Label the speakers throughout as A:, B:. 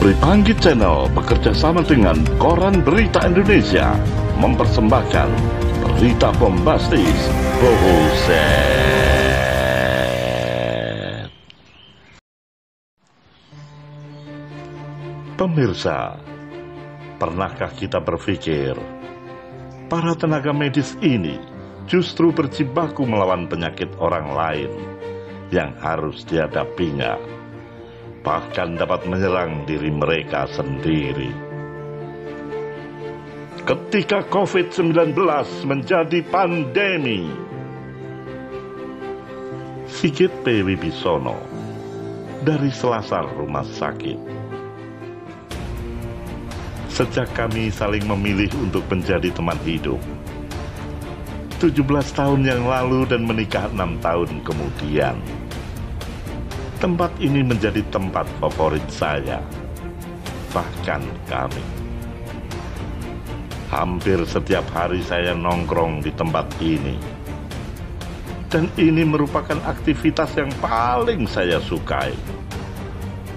A: Pripanggi Channel bekerja sama dengan Koran Berita Indonesia mempersembahkan berita bombastis Bohoset. Pemirsa, pernahkah kita berpikir para tenaga medis ini justru berjibaku melawan penyakit orang lain yang harus dihadapinya, bahkan dapat menyerang diri mereka sendiri. Ketika COVID-19 menjadi pandemi, Sigit P. Wibisono dari Selasar Rumah Sakit. Sejak kami saling memilih untuk menjadi teman hidup 17 tahun yang lalu dan menikah 6 tahun kemudian, tempat ini menjadi tempat favorit saya, bahkan kami. Hampir setiap hari saya nongkrong di tempat ini. Dan ini merupakan aktivitas yang paling saya sukai.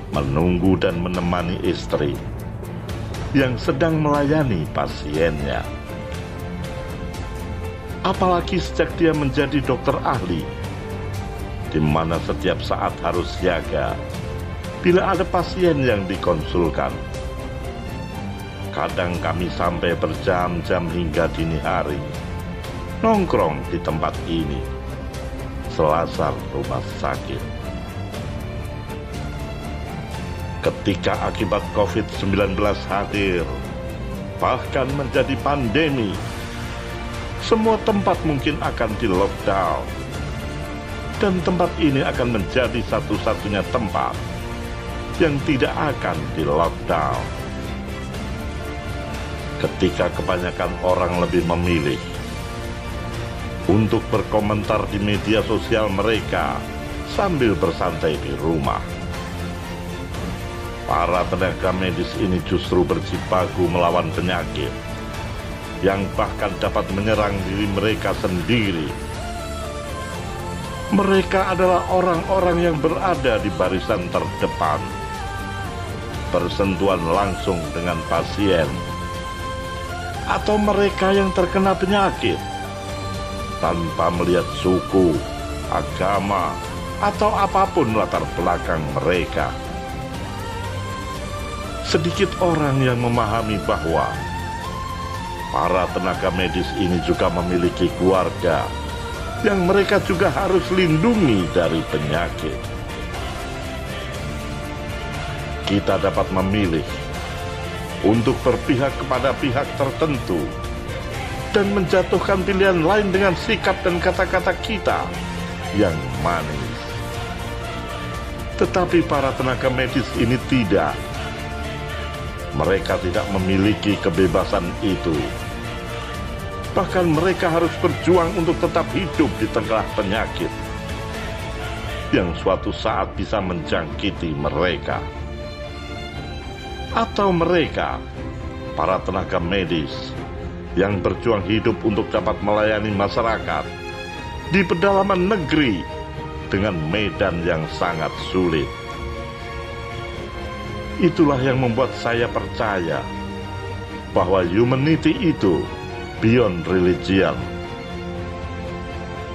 A: Menunggu dan menemani istri yang sedang melayani pasiennya. Apalagi sejak dia menjadi dokter ahli, di mana setiap saat harus siaga bila ada pasien yang dikonsulkan. Kadang kami sampai berjam-jam hingga dini hari nongkrong di tempat ini, Selasar Rumah Sakit. Ketika akibat COVID-19 hadir, bahkan menjadi pandemi, semua tempat mungkin akan di-lockdown. Dan tempat ini akan menjadi satu-satunya tempat yang tidak akan di-lockdown. Ketika kebanyakan orang lebih memilih untuk berkomentar di media sosial mereka sambil bersantai di rumah, para tenaga medis ini justru berjibaku melawan penyakit yang bahkan dapat menyerang diri mereka sendiri. Mereka adalah orang-orang yang berada di barisan terdepan, bersentuhan langsung dengan pasien, atau mereka yang terkena penyakit, tanpa melihat suku, agama, atau apapun latar belakang mereka. Sedikit orang yang memahami bahwa para tenaga medis ini juga memiliki keluarga yang mereka juga harus lindungi dari penyakit. Kita dapat memilih untuk berpihak kepada pihak tertentu dan menjatuhkan pilihan lain dengan sikap dan kata-kata kita yang manis. Tetapi para tenaga medis ini tidak. Mereka tidak memiliki kebebasan itu. Bahkan mereka harus berjuang untuk tetap hidup di tengah penyakit yang suatu saat bisa menjangkiti mereka. Atau mereka, para tenaga medis yang berjuang hidup untuk dapat melayani masyarakat di pedalaman negeri dengan medan yang sangat sulit. Itulah yang membuat saya percaya bahwa humanity itu beyond religion.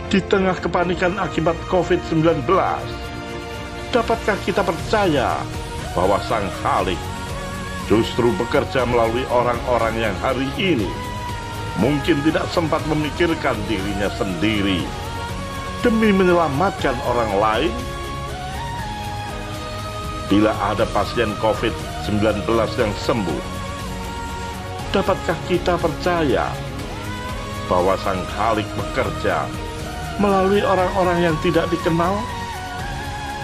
A: Di tengah kepanikan akibat COVID-19, dapatkah kita percaya bahwa Sang Khalik justru bekerja melalui orang-orang yang hari ini mungkin tidak sempat memikirkan dirinya sendiri demi menyelamatkan orang lain? Bila ada pasien COVID-19 yang sembuh, dapatkah kita percaya bahwa Sang Khalik bekerja melalui orang-orang yang tidak dikenal,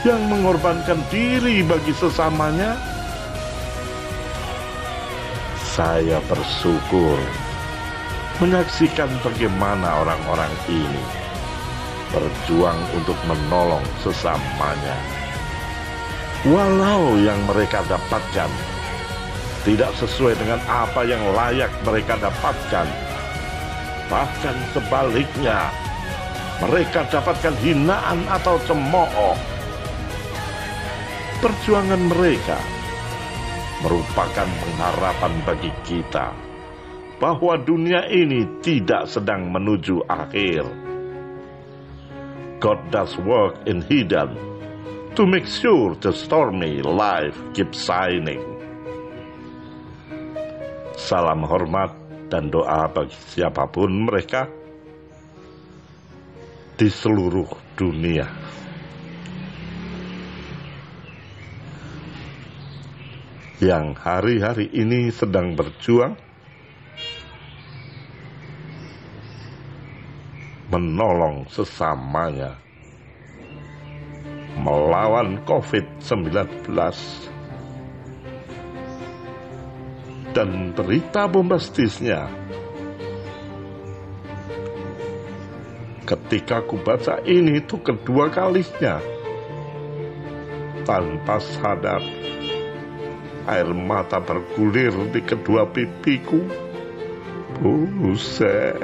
A: yang mengorbankan diri bagi sesamanya? Saya bersyukur menyaksikan bagaimana orang-orang ini berjuang untuk menolong sesamanya. Walau yang mereka dapatkan tidak sesuai dengan apa yang layak mereka dapatkan, bahkan sebaliknya, mereka dapatkan hinaan atau cemooh. Perjuangan mereka merupakan pengharapan bagi kita bahwa dunia ini tidak sedang menuju akhir. God does work in hidden to make sure the stormy life keeps shining. Salam hormat dan doa bagi siapapun mereka di seluruh dunia. Yang hari-hari ini sedang berjuang menolong sesamanya melawan COVID-19. Dan berita bombastisnya ketika ku baca ini itu kedua kalinya, tanpa sadar air mata bergulir di kedua pipiku. Buset.